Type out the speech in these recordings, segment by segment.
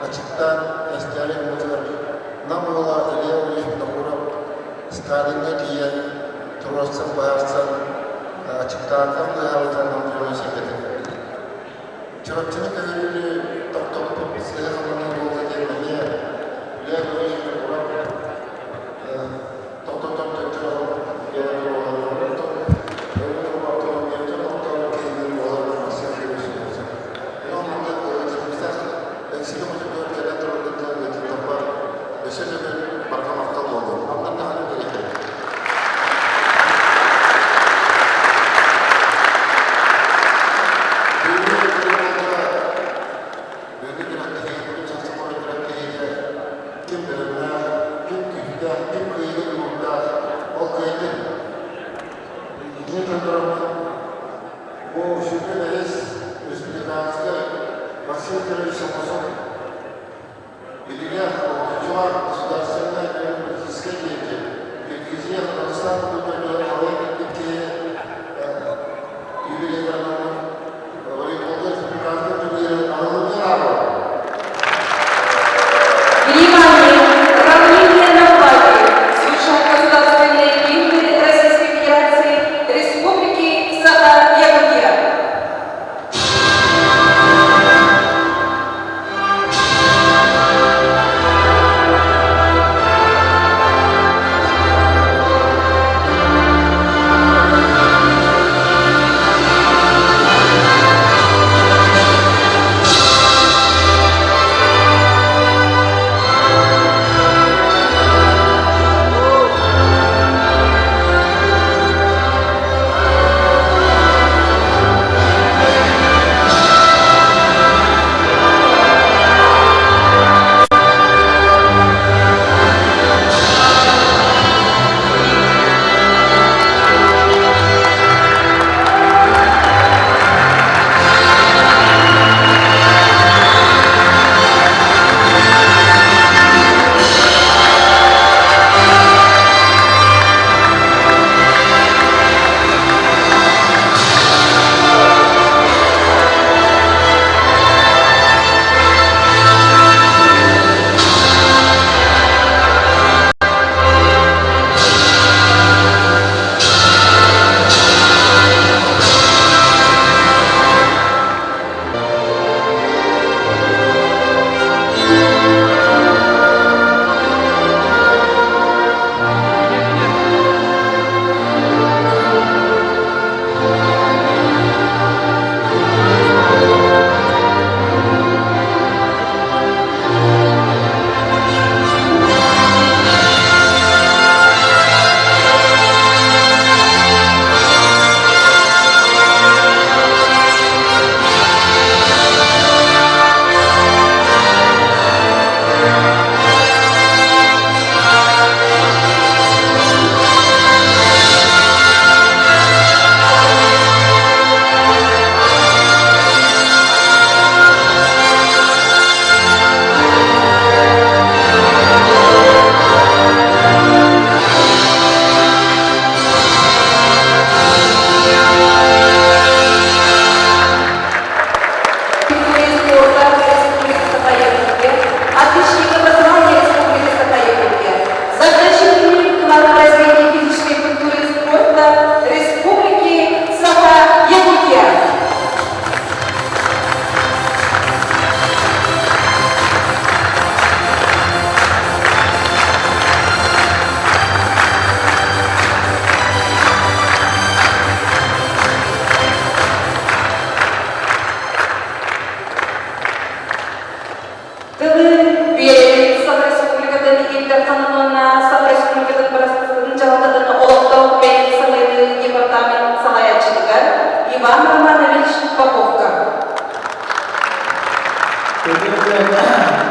Açıktan eşkali muhtar, namola eliye oluşumda kurup, Stalin'de diye turasın bayarsan, açıktan tam duyarlıdan namdırma şekilde. Çorapçılık ödülü top silah alanı oldu diye eliye oluşumda kurup, top gelen olanları top, öyle bir ortalama yapacak, ortalama kendini olanları nasıl yapıyorsunuz? Normalde öğretimizde eksik olacak ülkeler tarafından yatırımlar meseleden barkamakta oldu. Ondan da hali gerekir. Bu şüpheliyiz, Üsküdar'da Vasiyetleri Şaması'nın bilgiler, okuyucular, gasudarственная политическая деятельность, bilgiye Kırgızistan kulüpleri havaya gittik ki юбилейlerinin voleybolda Türkiye'de Türkiye'nin anılımlar var. Внимание! Управление на флаге совершает государственные гимны Российской Федерации Республики Саха-Якутия. Республикадан Игилдер Ханымына Саха Республикадан Барастыгын жалғадын Олықтау Бәйін Салайды департамент салаячылығы Иван Романович Поповка.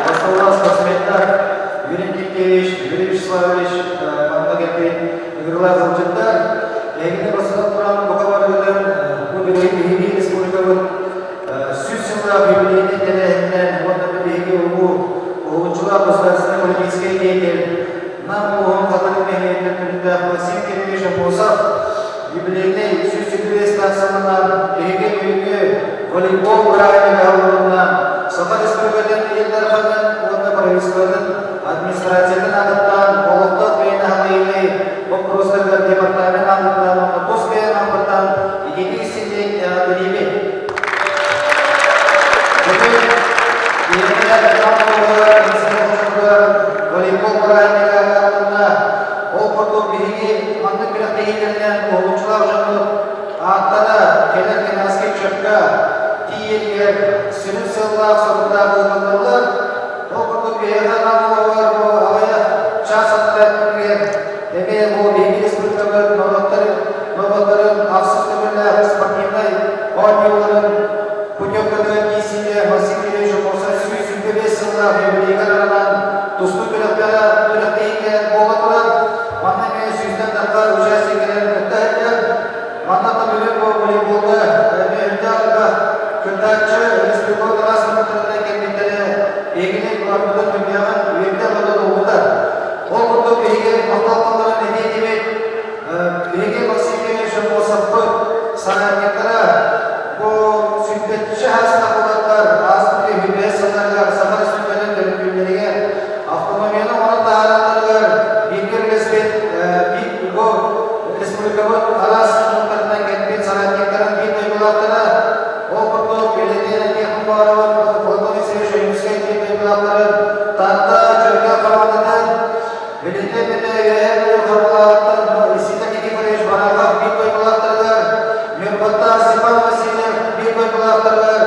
Басталған спортсмендер Юрий Никитевич, Юрий Вячеславович, Мамагетин, играла залчаттар. Егіне басталып тұрған бұқабарылығын бұл Бейгі Республиканың сүз жылға бейбілейіне келеғінен онда Бейгі ұлғыншылар государственный политический деятель нам ұлғын қатары мемлекеттер түрінде Максим Кириллович Босов юбилейіне сүз жүгірі станцияларынан Бейгі бүйігі волейбол брайны ғалуына Саха Республикадан елдер қанын онда правительстводан администрациядан ағыттан олықтық бейіні ғалайылы вопростардар департамент ағыттан онда Тоскайын ағыттан егеті істенден білейбе. Волейбол брайныға ағыттан ол құрды бейге маңның бірақтайылерінен олықшылау жанып ағыттана келерген аскер шыққа тиелгер сүрін сыллақ сұрында болғандылар ол құрды бейге ғамылауар бұл ағая час аттыратын Теме бұл Бейгі Республиканың нұрғаттарын ақсыз түбірді спортивной ойнеуыларын путевкадан кейсінде Максим Кириллович болса сүз-сүзбе сыллақ юбилейген аранан тұсты төліқтейінге болғандылар маңна мен сүзден даққа участиекелерін күтті әйттер маңнаты бөлік бұл волейболды өйінді алға күттәтші республикалық расының тұрғыдан келмектері егіне бұлардың дүнияған өйінді ғады олды. Ол бұлды бейге мақталқаларын әне демек бейге Максим Кириллович Босовты сағаттары бұл сүйтбетші әсіна болаттар асынғы хүлбе сылдарға сағар сүйтбетін төліпкерлерге автономияны оның тағаранларға бейгер республикалық арасын жұқтарынан кәтпен сағаттарын бей дойбылақтары ол бұлды беледен әкеқін бағарауын Платон Исевич Ойымызға бей дойбылақтары тағда жүрген қаманыдан Белете бете үйәйәлі қабылағаттан Исита Никифорович Барағав бей дойбылақтардар Мирбатта Степан Васильев бей дойбылақтардар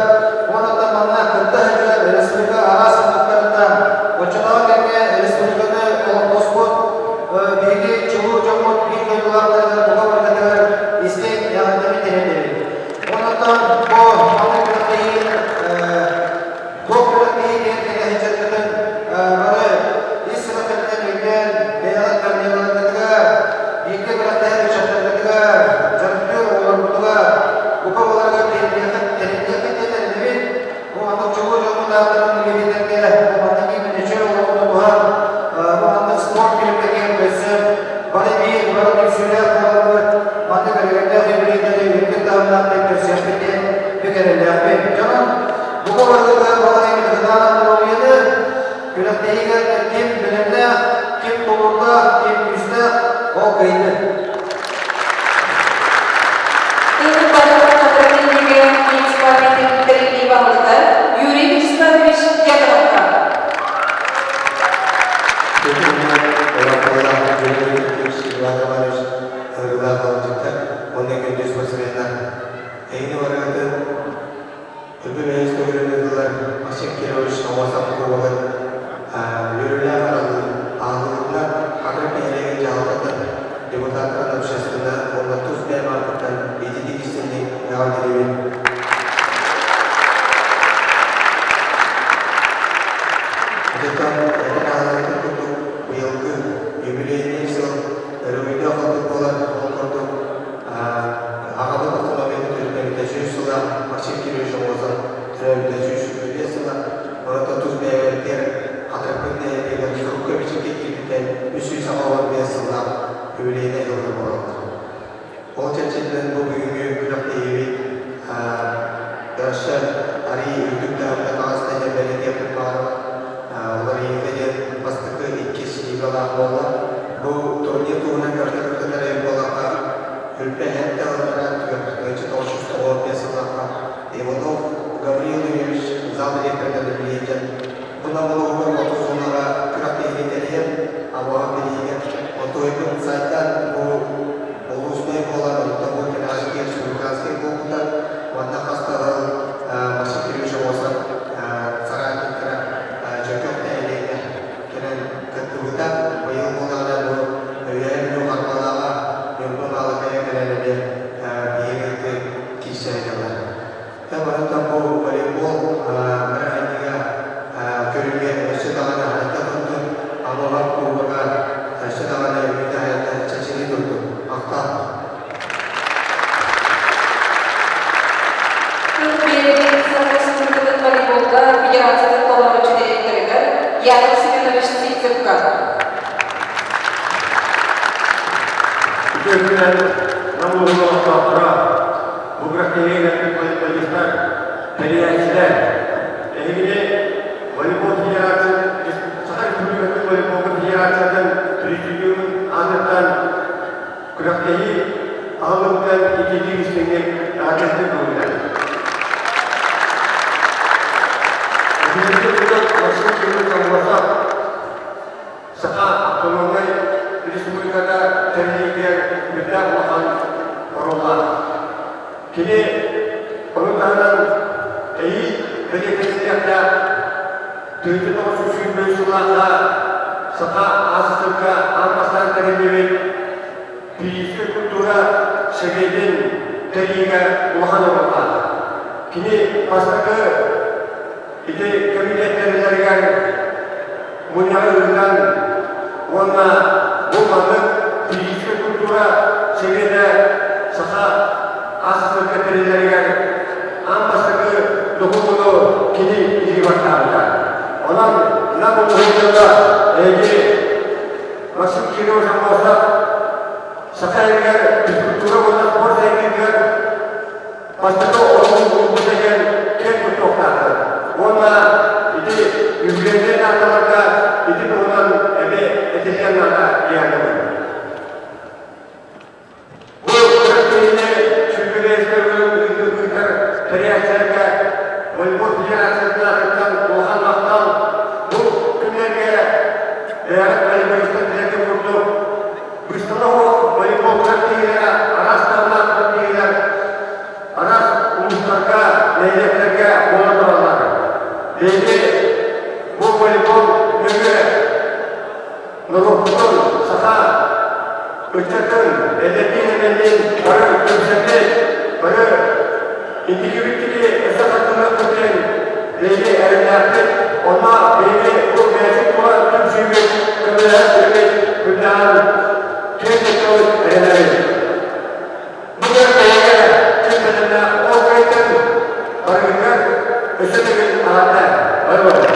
онында маңна күтті әжер республика арасын жұқтарында Очынау кәме республиканы Олықтоспот бейге чылу жоғыт бей дойбылақтардар бұға бардағар істен яғындамы терендері. Онында бұл маңна күтті Юрий Вячеславович Ягоровка. görülge eşyadaları harita tuttu. Aloha kurbaga eşyadaları ümidi hayata çeçili tuttu. Aktan. Belediye Sağ Respublika'da voleybolda Federasya'da Kollamoçu direktörü Yakov Semyonovich Sitsekka. Teşekkürler. Namurulu Osmanlı'na, bu bıraktığı polisler, teriyatçiler, ilgili voleybol federasyonu, Sakar Respublikası Voleybol Federasyonu'nun Prezidiumun anlatan bıraktığı ağırlıktan ikinci üstünlük raketli bulunlar. Hükümeti burada nasıl yıllık olmasa, Sakar Abdülhamid Respublika'da tercihler müddet olan kurumlar. Kini konulardan iyi belirtilmekte tüyütü doğuşuşun mevzularla Sakar Asısırka Armaslan tercihleri fiziksel kultura seviyeden tercihler ulan olurlar. Kini baştaki ide komitetlerlerden munyarından ona bulmadık fiziksel kultura seviyede saha asıl sekreterlerine ambassadı dokunduğu kini ilgi başlarında. Onun ne bulduğunda ilgili Maksim Kiri Hocam olsa saha ilgiler kultura olan spor sevgiler başta onun bulduğunda gel kel kutoklardır. Ona iti yüzlerden atalarda iti bulunan edekenlerle iade bu bıraktığında çünkü reislerinin teriyatçılarına voleybol federasyonlarından Doğan Aktal bu günlerge eyalet voleybolistan dilekte vurdu. Müslüman voleybol bıraktığıyla araçlarına bıraktığıyla araç uluslarga, leyleklerge boğazlarlar. Leyli bu voleybol göre Nurullah Saha Uçakın Edebiye'nin para köşesi para individuality esas hakkında tutan Leyli Erdoğan'ın ona beni bu gerçek olan tüm şeyi kabul etmek günden kendisi öğrenir. Bu kadar kendine o kayıtın arayacak özellikle anahtar. Hayır.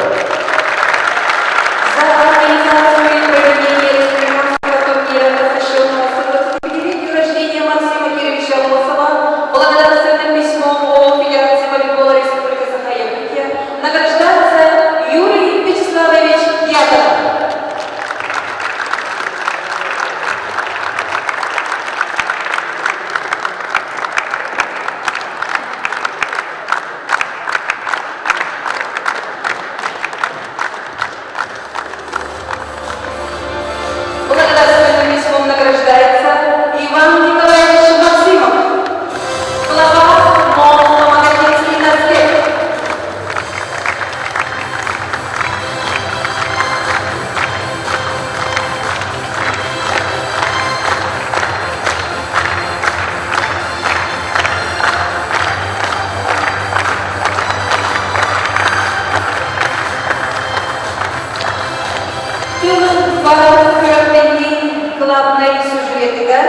Главной сюжетика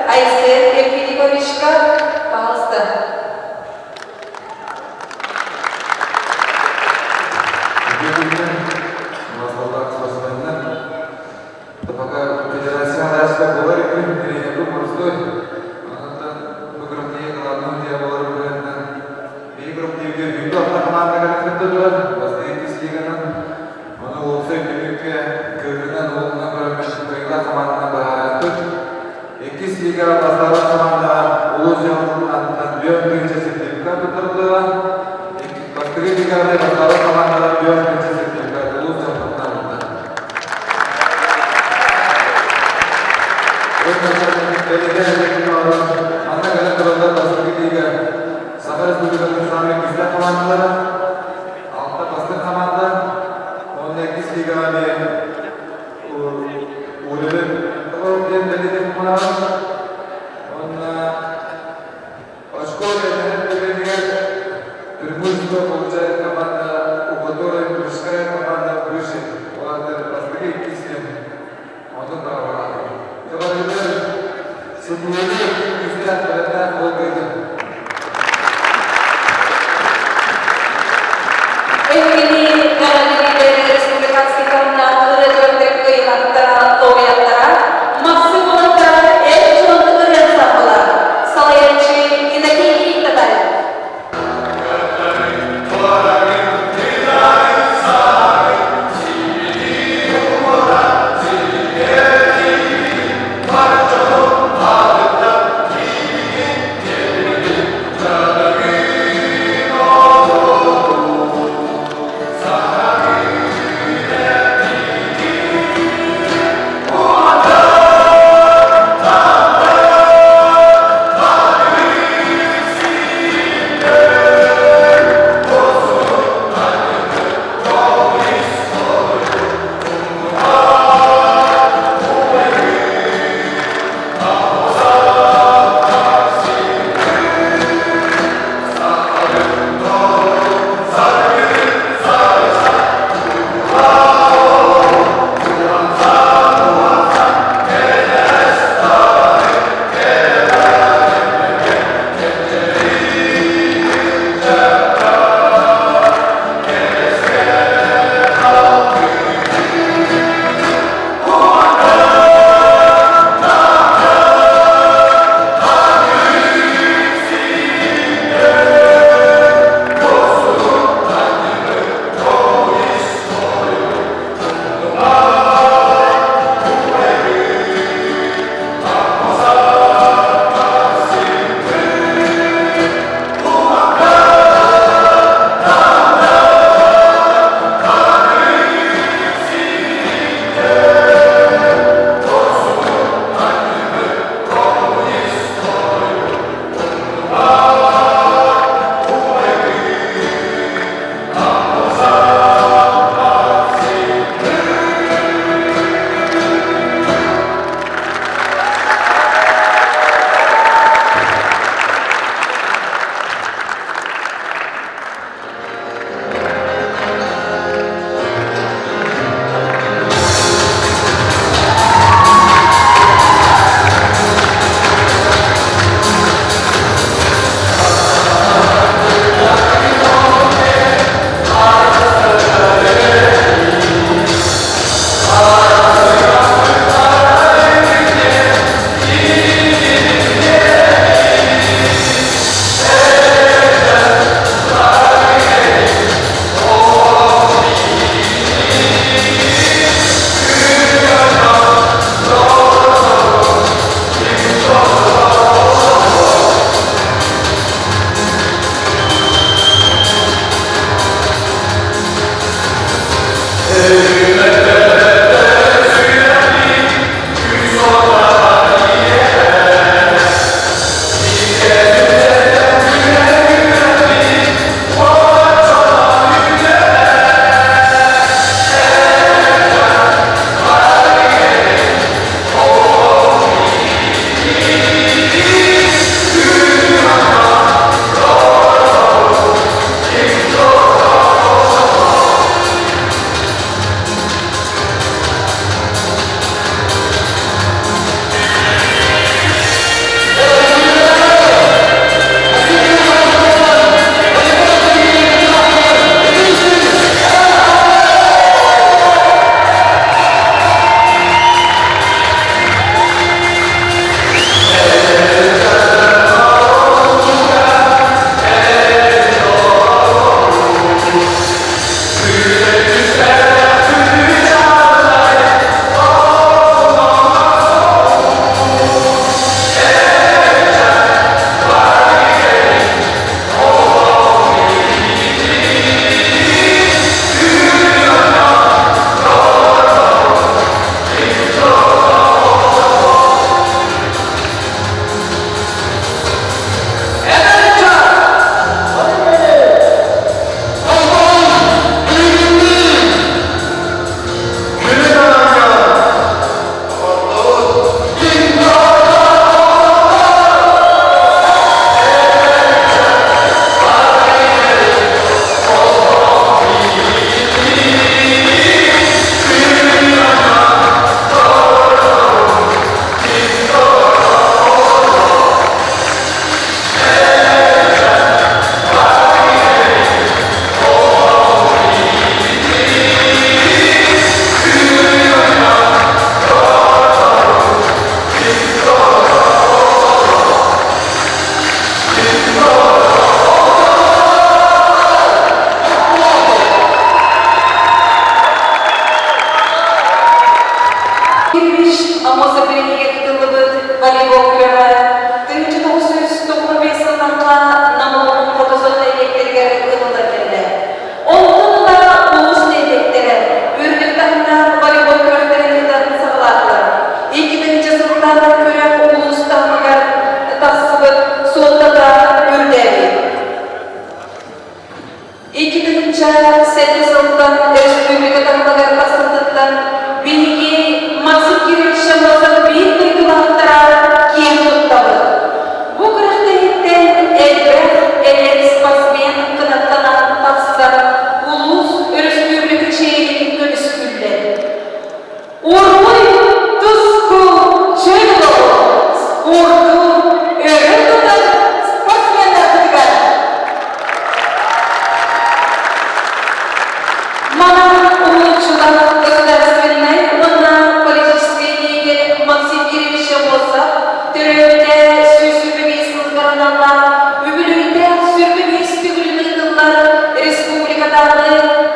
Айсер Филипповичка, пожалуйста. Пока федерация арасында болар екен, это простой. Анатан бүгүрүктеги главный идея болар бүгүнөн. Бейгруптеги бүйтүп автокомандаға кірді тұрар, бастайын слиганың. Оны олса бүгінгі көрінен олына көрінмешін көйла командына бағараттыр. Екі слига бастаған командаға Улу Жауынның атынан бүйен бірінші сертификат ұтырды. Бастығы лигада бастаған командаға бүйен бірінші сертификат Улу Жауынның атынан. Anda kadar kurulda bastığı liga, Sakar Respublika'nın sami güçlü komandaları, altta bastığı komanda, 18 liga ve Ululun Kıvırlı'nın belediye kumandaları, onunla Oşko'ya belediye Türkmüz'de olacak komanda, Upator'a Kırışkaya komanda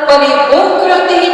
волейбол күрәктәге